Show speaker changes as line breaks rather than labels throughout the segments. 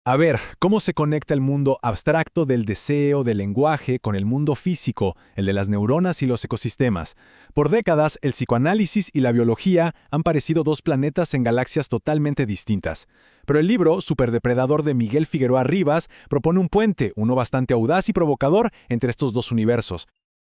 A ver, ¿cómo se conecta el mundo abstracto del deseo, del lenguaje, con el mundo físico, el de las neuronas y los ecosistemas? Por décadas, el psicoanálisis y la biología han parecido dos planetas en galaxias totalmente distintas. Pero el libro Superdepredador de Miguel Figueroa Rivas propone un puente, uno bastante audaz y provocador, entre estos dos universos.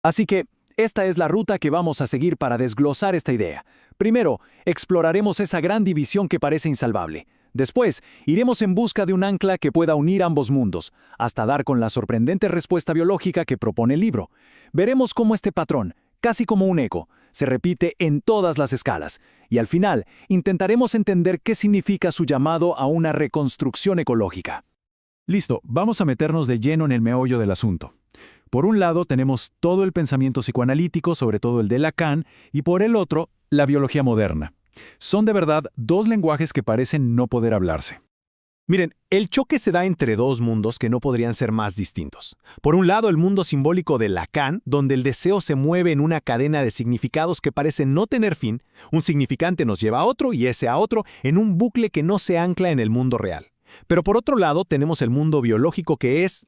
Así que, esta es la ruta que vamos a seguir para desglosar esta idea. Primero, exploraremos esa gran división que parece insalvable. Después, iremos en busca de un ancla que pueda unir ambos mundos, hasta dar con la sorprendente respuesta biológica que propone el libro. Veremos cómo este patrón, casi como un eco, se repite en todas las escalas, y al final intentaremos entender qué significa su llamado a una reconstrucción ecológica.
Listo, vamos a meternos de lleno en el meollo del asunto. Por un lado tenemos todo el pensamiento psicoanalítico, sobre todo el de Lacan, y por el otro, la biología moderna. Son de verdad dos lenguajes que parecen no poder hablarse. Miren, el choque se da entre dos mundos que no podrían ser más distintos. Por un lado, el mundo simbólico de Lacan, donde el deseo se mueve en una cadena de significados que parecen no tener fin, un significante nos lleva a otro y ese a otro, en un bucle que no se ancla en el mundo real. Pero por otro lado, tenemos el mundo biológico que es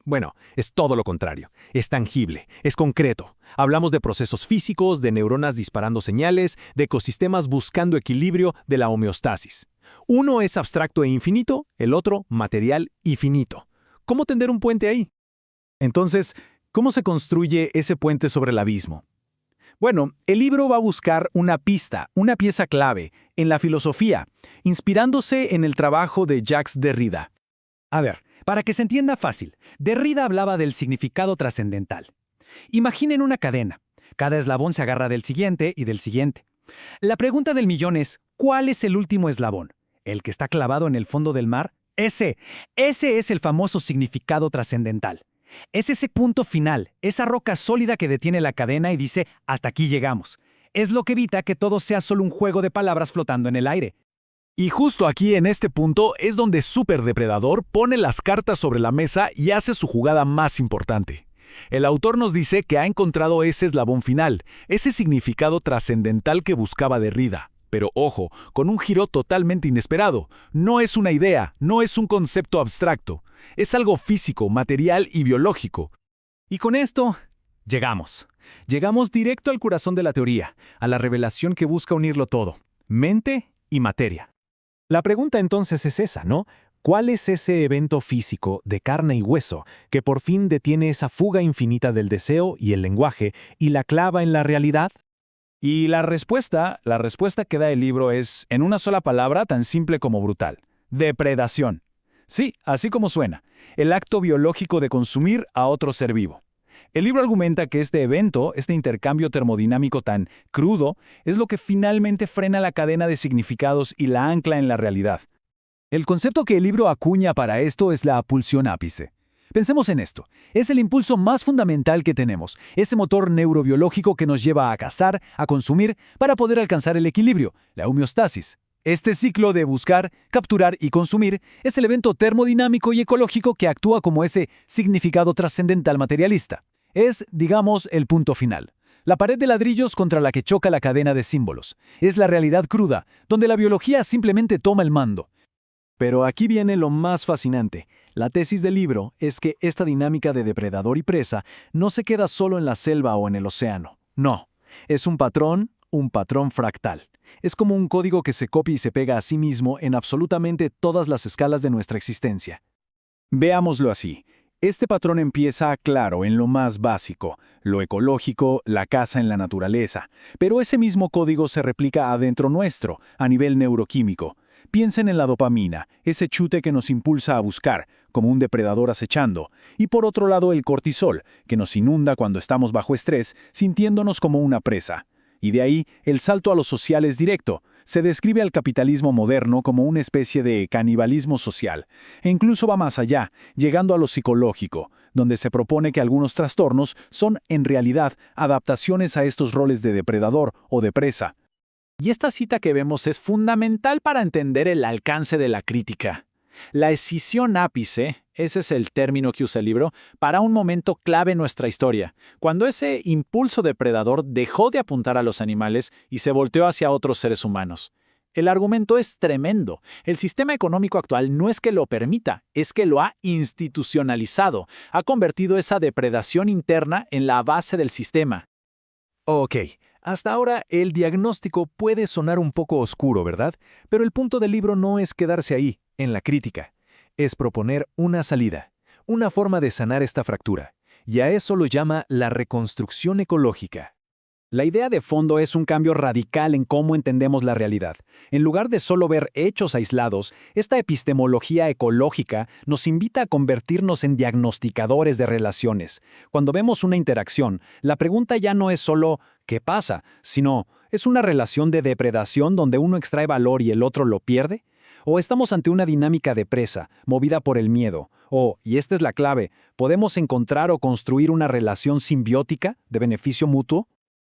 todo lo contrario. Es tangible, es concreto. Hablamos de procesos físicos, de neuronas disparando señales, de ecosistemas buscando equilibrio, de la homeostasis. Uno es abstracto e infinito, el otro material y finito. ¿Cómo tender un puente ahí?
Entonces, ¿cómo se construye ese puente sobre el abismo? Bueno, el libro va a buscar una pista, una pieza clave, en la filosofía, inspirándose en el trabajo de Jacques Derrida. A ver, para que se entienda fácil, Derrida hablaba del significado trascendental. Imaginen una cadena. Cada eslabón se agarra del siguiente y del siguiente. La pregunta del millón es, ¿cuál es el último eslabón? ¿El que está clavado en el fondo del mar? Ese es el famoso significado trascendental. Es ese punto final, esa roca sólida que detiene la cadena y dice, hasta aquí llegamos. Es lo que evita que todo sea solo un juego de palabras flotando en el aire.
Y justo aquí en este punto es donde Superdepredador pone las cartas sobre la mesa y hace su jugada más importante. El autor nos dice que ha encontrado ese eslabón final, ese significado trascendental que buscaba Derrida. Pero ojo, con un giro totalmente inesperado. No es una idea, no es un concepto abstracto. Es algo físico, material y biológico.
Y con esto, llegamos. Llegamos directo al corazón de la teoría, a la revelación que busca unirlo todo, mente y materia. La pregunta entonces es esa, ¿no? ¿Cuál es ese evento físico de carne y hueso que por fin detiene esa fuga infinita del deseo y el lenguaje y la clava en la realidad? Y la respuesta que da el libro es, en una sola palabra, tan simple como brutal: depredación. Sí, así como suena, el acto biológico de consumir a otro ser vivo. El libro argumenta que este evento, este intercambio termodinámico tan crudo, es lo que finalmente frena la cadena de significados y la ancla en la realidad. El concepto que el libro acuña para esto es la pulsión ápice. Pensemos en esto. Es el impulso más fundamental que tenemos, ese motor neurobiológico que nos lleva a cazar, a consumir, para poder alcanzar el equilibrio, la homeostasis. Este ciclo de buscar, capturar y consumir es el evento termodinámico y ecológico que actúa como ese significado trascendental materialista. Es, digamos, el punto final. La pared de ladrillos contra la que choca la cadena de símbolos. Es la realidad cruda, donde la biología simplemente toma el mando. Pero aquí viene lo más fascinante. La tesis del libro es que esta dinámica de depredador y presa no se queda solo en la selva o en el océano. No, es un patrón fractal. Es como un código que se copia y se pega a sí mismo en absolutamente todas las escalas de nuestra existencia. Veámoslo así. Este patrón empieza, claro, en lo más básico, lo ecológico, la caza en la naturaleza, pero ese mismo código se replica adentro nuestro, a nivel neuroquímico. Piensen en la dopamina, ese chute que nos impulsa a buscar, como un depredador acechando, y por otro lado el cortisol, que nos inunda cuando estamos bajo estrés, sintiéndonos como una presa. Y de ahí, el salto a lo social es directo. Se describe al capitalismo moderno como una especie de canibalismo social, e incluso va más allá, llegando a lo psicológico, donde se propone que algunos trastornos son, en realidad, adaptaciones a estos roles de depredador o de presa. Y esta cita que vemos es fundamental para entender el alcance de la crítica. La escisión ápice, ese es el término que usa el libro, para un momento clave en nuestra historia, cuando ese impulso depredador dejó de apuntar a los animales y se volteó hacia otros seres humanos.
El argumento es tremendo. El sistema económico actual no es que lo permita, es que lo ha institucionalizado. Ha convertido esa depredación interna en la base del sistema.
Ok, hasta ahora el diagnóstico puede sonar un poco oscuro, ¿verdad? Pero el punto del libro no es quedarse ahí, en la crítica. Es proponer una salida, una forma de sanar esta fractura. Y a eso lo llama la reconstrucción ecológica. La idea de fondo es un cambio radical en cómo entendemos la realidad. En lugar de solo ver hechos aislados, esta epistemología ecológica nos invita a convertirnos en diagnosticadores de relaciones. Cuando vemos una interacción, la pregunta ya no es solo ¿qué pasa?, sino ¿es una relación de depredación donde uno extrae valor y el otro lo pierde? ¿O estamos ante una dinámica de presa, movida por el miedo? O, y esta es la clave, ¿podemos encontrar o construir una relación simbiótica de beneficio mutuo?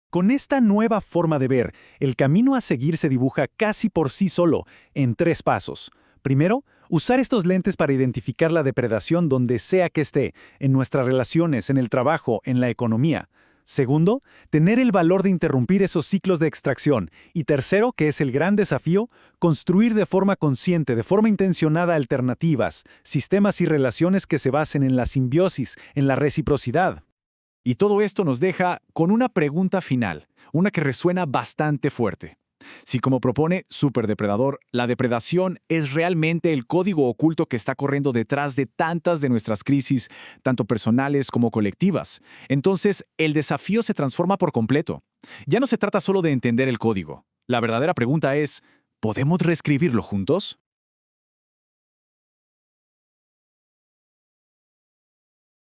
Con esta nueva forma de ver, el camino a seguir se dibuja casi por sí solo, en 3 pasos. Primero, usar estos lentes para identificar la depredación donde sea que esté, en nuestras relaciones, en el trabajo, en la economía. Segundo, tener el valor de interrumpir esos ciclos de extracción. Y tercero, que es el gran desafío, construir de forma consciente, de forma intencionada alternativas, sistemas y relaciones que se basen en la simbiosis, en la reciprocidad. Y todo esto nos deja con una pregunta final, una que resuena bastante fuerte. Si, como propone Superdepredador, la depredación es realmente el código oculto que está corriendo detrás de tantas de nuestras crisis, tanto personales como colectivas, entonces el desafío se transforma por completo. Ya no se trata solo de entender el código. La verdadera pregunta es, ¿podemos reescribirlo juntos?